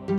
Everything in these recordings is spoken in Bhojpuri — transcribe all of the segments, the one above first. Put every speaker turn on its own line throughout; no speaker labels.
आप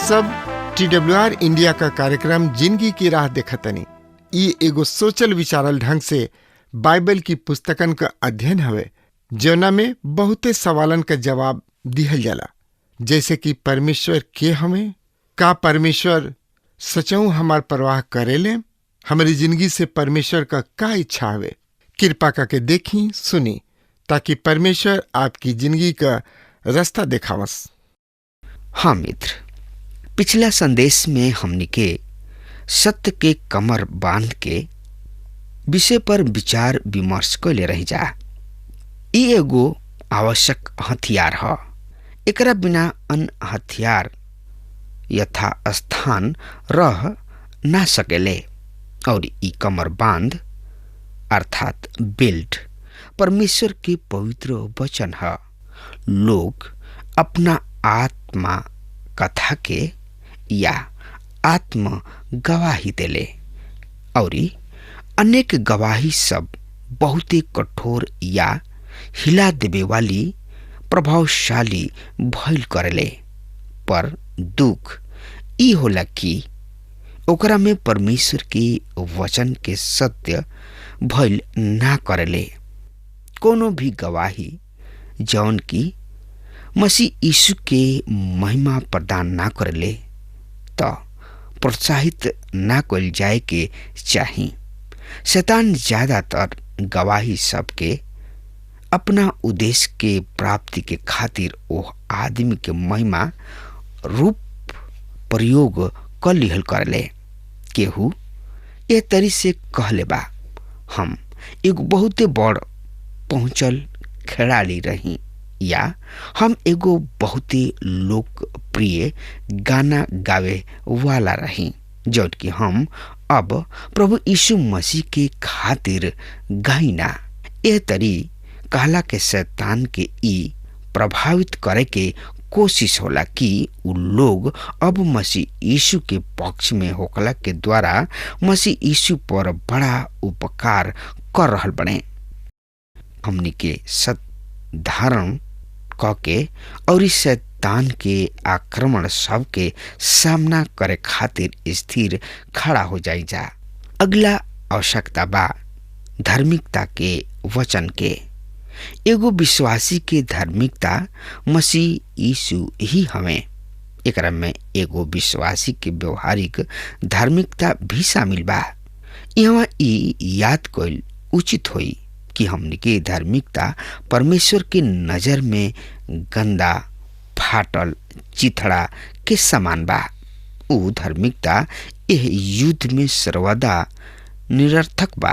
सब TWR इंडिया का कार्यक्रम जिंदगी की राह देखतनी। ई एगो सोचल विचारल ढंग से बाइबल की पुस्तकन का अध्ययन हवे, जौना में बहुते सवालन का जवाब दिहल जाला, जैसे कि परमेश्वर के हमें, का परमेश्वर सचऊ हमार परवाह करेले, हमारी जिंदगी से परमेश्वर का इच्छा हवे। कृपा करके देखी सुनी ताकि परमेश्वर आपकी जिंदगी का रास्ता देखावस।
हाँ मित्र, पिछला संदेश में हमने के सत्य के कमर बांध के विषय पर विचार विमर्श कैले रही जा। ई एगो आवश्यक हथियार ह। एकरा बिना अन्य हथियार यथा स्थान रह ना सकेले। और ई कमर बांध अर्थात बेल्ट परमेश्वर के पवित्र वचन है। लोग अपना आत्मा कथा के या आत्म गवाही देले और अनेक गवाही सब बहुते कठोर या हिला देवे वाली प्रभावशाली भइल करेले। पर दुख ई होला कि ओकरा में परमेश्वर के वचन के सत्य भइल ना करेले। कोनो भी गवाही जौन की मसीह यीशु के महिमा प्रदान ना करेले तो प्रोत्साहित ना कल जाए के चाही। शैतान ज्यादातर गवाही सबके अपना उद्देश्य के प्राप्ति के खातिर ओह आदमी के महिमा रूप प्रयोग कर लिहल करले। केहू ए तरी से कहले बा, हम एगो बहुते बड़ पहुंचल खिलाड़ी रही, या हम एगो बहुते लोकप्रिय गाना गावे वाला रही, जौन कि हम अब प्रभु यीशु मसीह के खातिर गाइना। ए तरी कहला के शैतान के ई प्रभावित करे के कोशिश होला कि उ लोग अब मसीह यीशु के पक्ष में होकला के द्वारा मसीह यीशु पर बड़ा उपकार कर रहल बने। हमनी के सत्य धारण के और इस शैतान के आक्रमण सब के सामना करे खातिर स्थिर खड़ा हो जाई जा। अगला आवश्यकता बा धार्मिकता के वचन के। एगो विश्वासी के धार्मिकता मसीह यीशु ही हमें। एकरा में एगो विश्वासी के व्यवहारिक धार्मिकता भी शामिल बा। यहाँ ई याद कइल उचित होई कि हमने के धार्मिकता परमेश्वर के नजर में गंदा, फाटल, चिथड़ा के समान बा। उ धार्मिकता एह युद्ध में सर्वदा निरर्थक बा,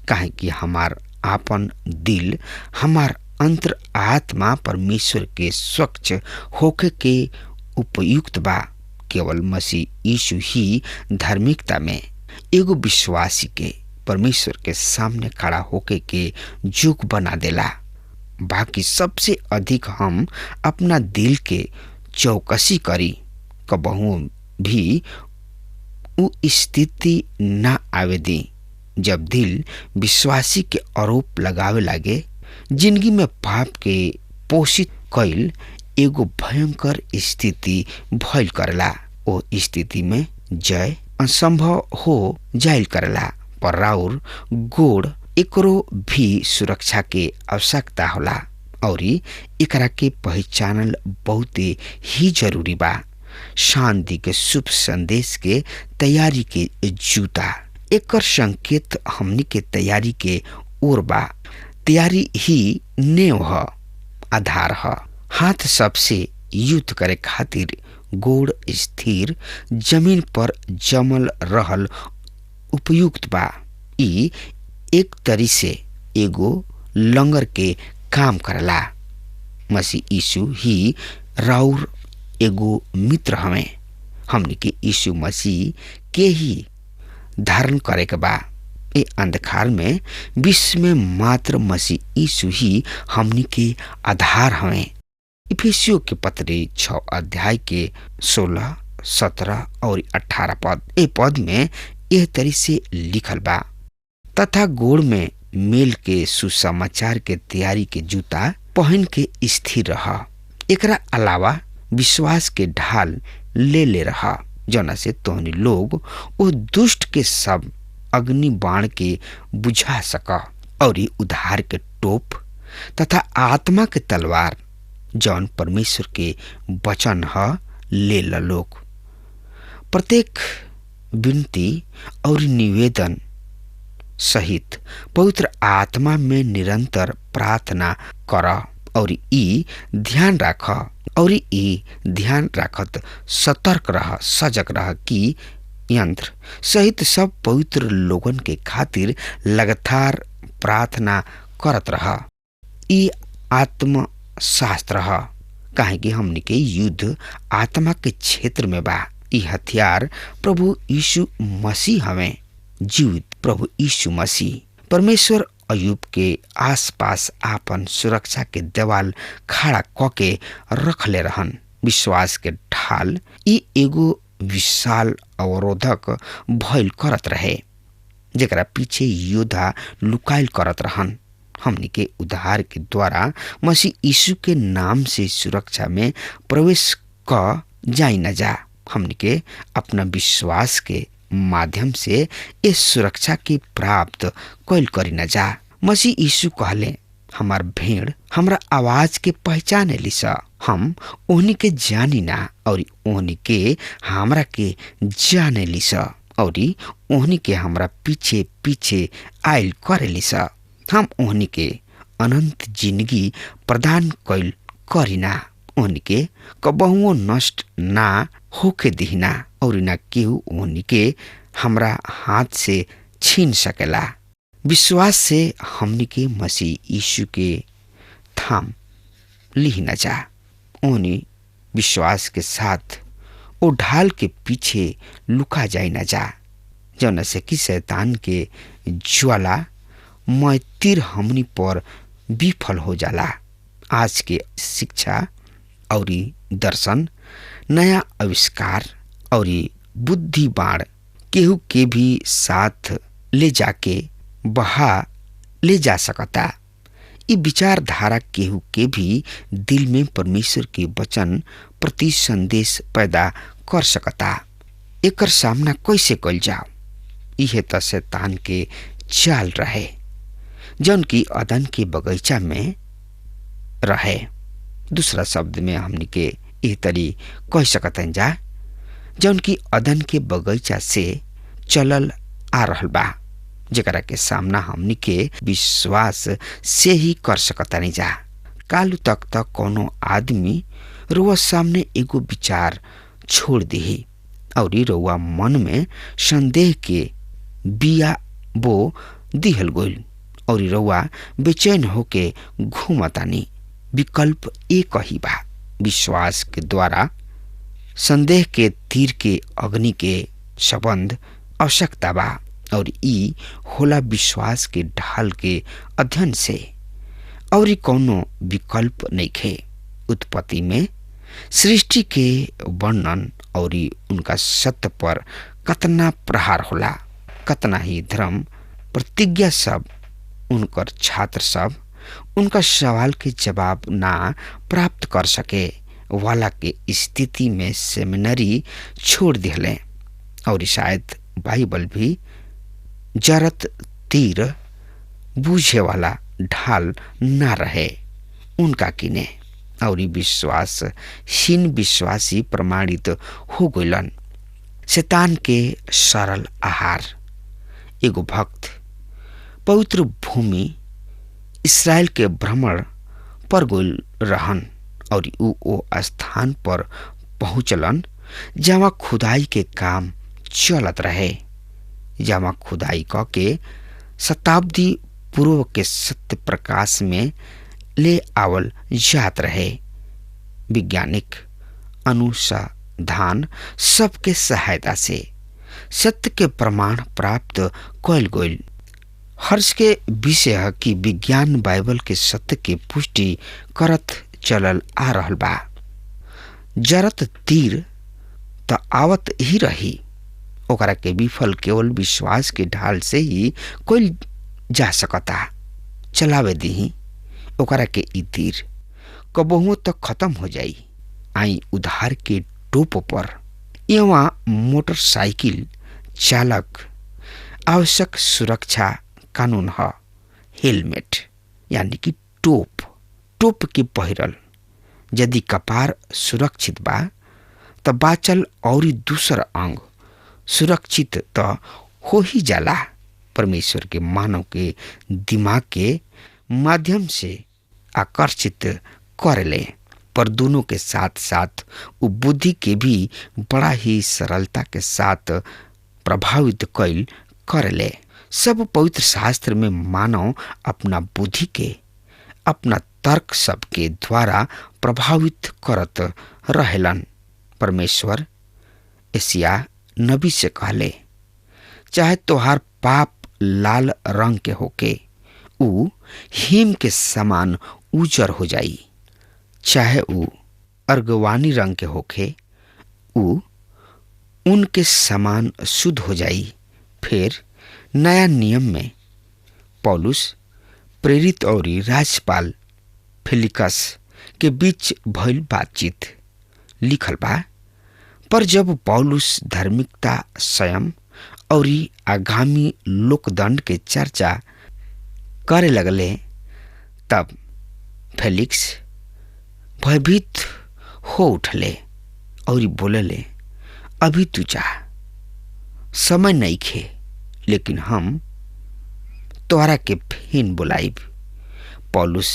काहे कि हमार आपन दिल, हमार अंतर आत्मा परमेश्वर के स्वच्छ होके के उपयुक्त बा। केवल मसीह यीशु ही धार्मिकता में एगो विश्वासी के परमेश्वर के सामने खड़ा होके के जोग बना देला। बाकी सबसे अधिक हम अपना दिल के चौकसी करी, कबहू भी उ स्थिति ना आवे दी जब दिल विश्वासी के आरोप लगावे लागे। जिंदगी में पाप के पोषित कइल एगो भयंकर स्थिति भइल करला। ओ स्थिति में जय असंभव हो जाइल करला। पर राउर गोड़ एकरो भी सुरक्षा के आवश्यकता होला और एकरा के पहचानल बहुते ही जरूरी बा। शांति के शुभ संदेश के तैयारी के जूता एकर संकेत हमनी के तैयारी के ओर बा। तैयारी ही नेव ह, आधार ह। हाथ सबसे युद्ध करे खातिर गोड़ स्थिर जमीन पर जमल रहल उपयुक्त बा। ई एक तरी से एगो लंगर के काम करला। मसीह यीशु ही राउर एगो मित्र हमें। हमनी के यीशु मसीह के ही धारण करे के बा। ए अंधकार में विश्व में मात्र मसीह यीशु ही हमनी के आधार हमें। इफिसियों के पत्री 6 अध्याय के 16, 17 और 18 पद। ए पद में यह तरी से लिखल बा, तथा गोड़ में मेल के सुसमाचार के तैयारी के जूता पहन के स्थिर रहा। एकरा अलावा विश्वास के ढाल ले रहा, जना से तोहनी लोग वो दुष्ट के सब अग्नि बाण के बुझा सका, और उधार के टोप तथा आत्मा के तलवार जौन परमेश्वर के वचन ह ले लोग। प्रत्येक विनती और निवेदन सहित पवित्र आत्मा में निरंतर प्रार्थना कर, और ई ध्यान राखत सतर्क रह, सजग रह कि यंत्र सहित सब पवित्र लोगन के खातिर लगातार प्रार्थना करत रह। ई आत्म शास्त्र ह, काहे कि हमनी के युद्ध आत्मा के क्षेत्र में बा। ई हथियार प्रभु यीशु मसीह हमें। जीवित प्रभु यीशु मसीह परमेश्वर अयुब के आसपास आपन सुरक्षा के देवाल खड़ा क के रखले रहन। विश्वास के ढाल ई एगो विशाल अवरोधक भइल करत रहे, जेकरा पीछे योद्धा लुकाइल करत रहन। हमनी के उद्धार के द्वारा मसीह यीशु के नाम से सुरक्षा में प्रवेश क जाई न जा। हमनी के अपना विश्वास के माध्यम से इस सुरक्षा की प्राप्त कैल करी न जा। मसीह यीशु कहले, हमार भेड़ हमरा आवाज के पहचाने लिसा, हम ओहनी के जानी ना, और ओहनी के हमरा के जाने लिसा, और ओहनी के हमरा पीछे पीछे आयल करे लिसा। हम ओहनी के अनंत जिंदगी प्रदान कैल करीना, ओहनी के कबहुओ नष्ट ना होके दिहिना, और ना केहू ओहनी के हमरा हाथ से छीन सकेला। विश्वास से हमनी के मसीह यीशु के थाम ली न जा। ओहनी विश्वास के साथ ओ ढाल के पीछे लुका जाए न जा, जौन से कि शैतान के ज्वाला मय तीर हमनी पर विफल हो जाला। आज के शिक्षा और दर्शन, नया आविष्कार और बुद्धि बाण केहू के भी साथ ले जाके बहा ले जा सकता। ये विचारधारा केहू के भी दिल में परमेश्वर के वचन प्रति संदेश पैदा कर सकता। एकर सामना कैसे कल जाओ? यह तो शैतान के चाल रहे, जौन की अदन के बगीचा में रहे। दूसरा शब्द में हमनी के यह तरी कह सकतन जा, जौन की अदन के बगीचा से चलल आ रहल बा, जेकरा के सामना हमनी के विश्वास से ही कर सकतानी जा। कालू तक कोनो आदमी रुआ सामने एगो विचार छोड़ दी और रुआ मन में संदेह के बिया बो दिहल गइल, और रुआ बेचैन होके घूमतानी। विकल्प एक ही बा, विश्वास के द्वारा संदेह के तीर के अग्नि के संबंध आवश्यकता बा, और ई होला विश्वास के ढाल के अध्ययन से, और कौनो विकल्प नइखे। उत्पत्ति में सृष्टि के वर्णन और उनका सत्य पर कतना प्रहार होला, कतना ही धर्म प्रतिज्ञा सब, उनकर छात्र सब उनका सवाल के जवाब ना प्राप्त कर सके वाला के स्थिति में सेमिनरी छोड़ दिले, और शायद बाइबल भी जरत तीर बूझे वाला ढाल ना रहे उनका किने, और विश्वासहीन विश्वासी प्रमाणित हो गइलन। शैतान के सरल आहार। एगो भक्त पवित्र भूमि इस्राएल के भ्रमण पर गइल रहन, और ओ स्थान पर पहुँचलन जहाँ खुदाई के काम चलत रहे, जहाँ खुदाई क के शताब्दी पूर्व के सत्य प्रकाश में ले आवल जात रहे। वैज्ञानिक अनुसंधान सबके सहायता से सत्य के प्रमाण प्राप्त कयल गईल। हर्ष के विषय है कि विज्ञान बाइबल के सत्य के पुष्टि करत चलल आ रहल बा। जरत तीर त आवत ही रही, ओकरा के विफल केवल विश्वास के ढाल से ही कोई जा सकता। चलावे दी ओकरा के ई तीर कबहुओ तक खत्म हो जाई। आई उधार के टोप पर यहाँ मोटरसाइकिल चालक आवश्यक सुरक्षा कानून है हेलमेट यानी कि टोप के पहिरल। यदि कपार सुरक्षित बा त बाचल और दूसर अंग सुरक्षित त हो ही जाला। परमेश्वर के मानव के दिमाग के माध्यम से आकर्षित करेले, पर दोनों के साथ साथ वो बुद्धि के भी बड़ा ही सरलता के साथ प्रभावित कैल करेले। सब पवित्र शास्त्र में मानव अपना बुद्धि के, अपना तर्क सब के द्वारा प्रभावित करत रहेलन। परमेश्वर एशिया नबी से कहले, चाहे तोहार पाप लाल रंग के होके ऊ हिम के समान उजर हो जाई, चाहे ऊ अर्गवानी रंग के होके ऊ उनके समान शुद्ध हो जाई। फिर नया नियम में पौलुस प्रेरित और राज्यपाल फेलिक्स के बीच भइल बातचीत लिखल बा। पर जब पौलुस धार्मिकता, संयम और आगामी लोकदंड के चर्चा करे लगले, तब फेलिक्स भयभीत हो उठले और बोलले, अभी तू जा, समय नहीं खे, लेकिन हम तोहरा के फिन बुलाइब। पौलुस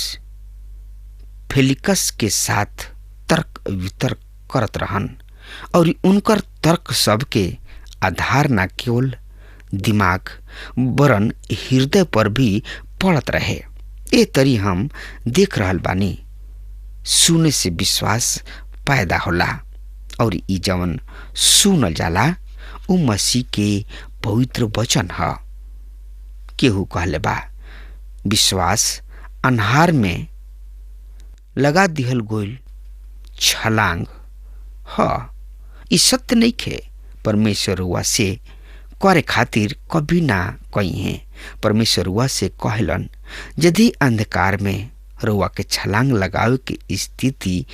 फेलिक्स के साथ तर्क वितर्क करत रहन और उनकर तर्क सब के आधार न केवल दिमाग वरन हृदय पर भी पड़त रहे। ए तरी हम देख रहल बानी, सुने से विश्वास पैदा होला और ई जवन सुनल जाला उ मसीह के पवित्र वचन ह। केहू कहले बा विश्वास अन्हार में लगा दिहल गोल छलांग ह। ई सत्य नहीं खे। परमेश्वर हुआ से करे खातिर कभी ना कही है। परमेश्वर हुआ से कहलन, यदि अंधकार में रुआ के छलांग लगावे के स्थिति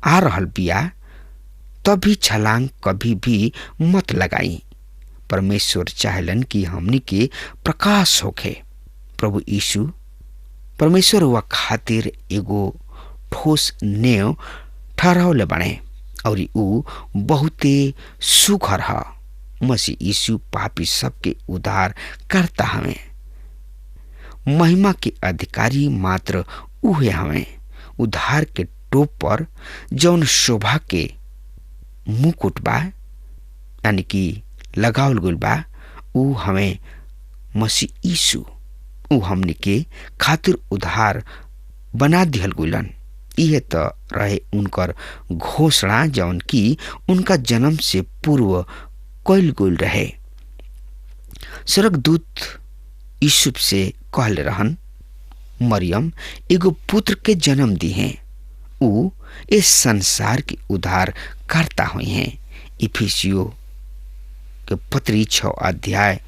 आ रहल बिया तभी छलांग कभी भी मत लगाई। परमेश्वर चाहलन कि हमनी के प्रकाश होखे। प्रभु यीशु परमेश्वर हुआ खातिर एगो ठोस नेव ठहरावले बने और ऊ बहुते सुघर ह। मसीह यीशु पापी सबके उद्धार करता हमें। महिमा के अधिकारी मात्र उहे हमें। उद्धार के टोप पर जौन शोभा के मुकुट बा यानी कि लगावल गइल बा, ऊ हमें मसीह यीशु, ऊ हमने के खातिर उद्धार बना दिहल गइलन। यह तो रहे उनकर घोषणा जौन की उनका जन्म से पूर्व कइल गइल रहे। स्वर्गदूत यूसुफ से कहले रहन, मरियम एगो पुत्र के जन्म दी है, ऊ इस संसार की उद्धार करता हुई हैं। इफिसियो के पत्री 6 अध्याय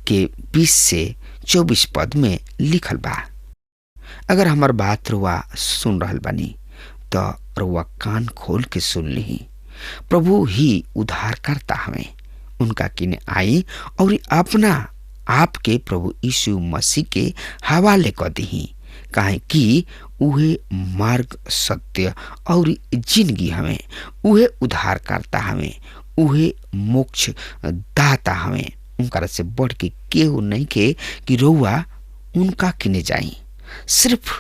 के 20 से 24 पद में लिखल बा। अगर हमार बात रुआ सुन रहल बानी तो रुआ कान खोल के सुन ली। प्रभु ही उद्धार करता हमें। उनका किने आई और अपना आप के प्रभु यीशु मसीह के हवाले कर दी, काहे कि उहे मार्ग, सत्य और जिंदगी हमें, उहे उद्धार करता हमें, उहे मोक्ष दाता हमें। उनका से बढ़ के केहू नहीं के कि रउआ उनका किने जाई। सिर्फ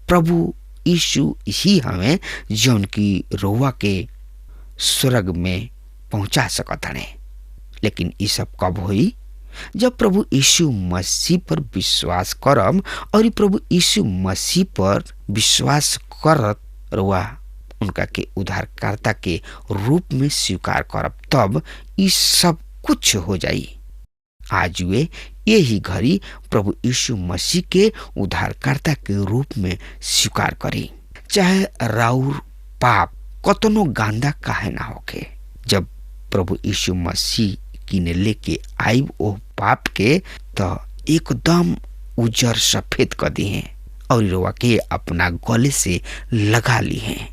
प्रभु यीशु ही हमें जौन की रउआ के स्वर्ग में पहुंचा सकत हने। लेकिन ये सब कब हुई? जब प्रभु यीशु मसीह पर विश्वास करम और प्रभु यीशु मसीह पर विश्वास करत रउआ उनका के उद्धारकर्ता के रूप में स्वीकार करब, तब ई सब कुछ हो जाई। आज वे यही घड़ी प्रभु यीशु मसीह के उद्धारकर्ता के रूप में स्वीकार करी, चाहे राउर पाप कतनो गांदा काहे ना होके। जब प्रभु यीशु मसीह किने लेके आईब ओ पाप के तो एकदम उजर सफेद कर दी हैं और रोवा के अपना गले से लगा ली हैं।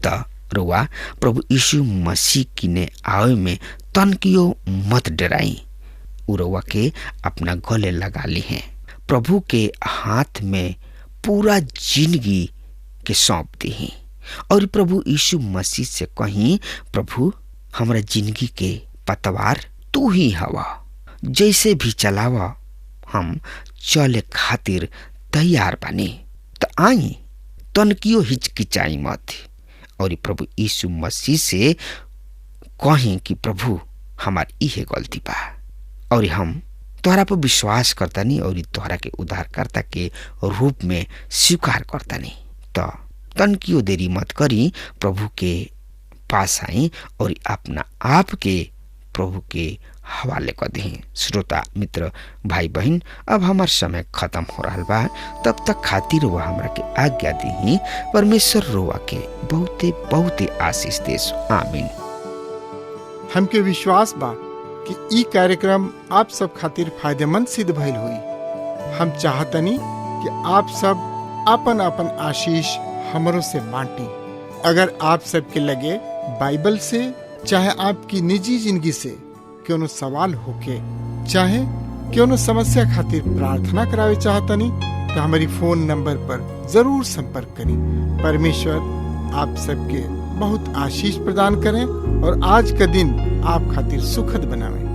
तो रोवा प्रभु यीशु मसीह किने आवे में तनकियो मत डराई, उरवा के अपना गले लगा ली हैं। प्रभु के हाथ में पूरा जिंदगी के सौंप दी हैं और प्रभु यीशु मसीह से कहीं, प्रभु हमारा जिंदगी के पतवार तू ही हवा, जैसे भी चलावा हम चले खातिर तैयार बानी। तो आई तनकियो हिचकिचाई मत और प्रभु यीशु मसीह से कहीं कि प्रभु हमार इहे गलती बा और हम तोहरा पर विश्वास करतानी और तोहरा के उद्धारकर्ता के रूप में स्वीकार करतानी। तो तनकियो देरी मत करी, प्रभु के पास आई और अपना आप के प्रभु के हवाले कर दी। श्रोता मित्र भाई बहन, अब हमार समय खत्म हो रहा बा, तब तक खातिर वह हमरा के आज्ञा दी। परमेश्वर रोवा के बहुते बहुते आशीष देस। आमीन।
हमके विश्वास बा कि ई कार्यक्रम आप सब खातिर फायदेमंद सिद्ध भइल हुई। हम चाहतनी कि आप सब अपन अपन आशीष हमरों से बांटी। अगर आप सबके लगे बाइबल से चाहे आपकी निजी जिंदगी से क्यों सवाल होके, चाहे क्यों समस्या खातिर प्रार्थना करावे चाहतनी, तो हमारी फोन नंबर पर जरूर संपर्क करें। परमेश्वर आप सबके बहुत आशीष प्रदान करें और आज का दिन आप खातिर सुखद बनावे।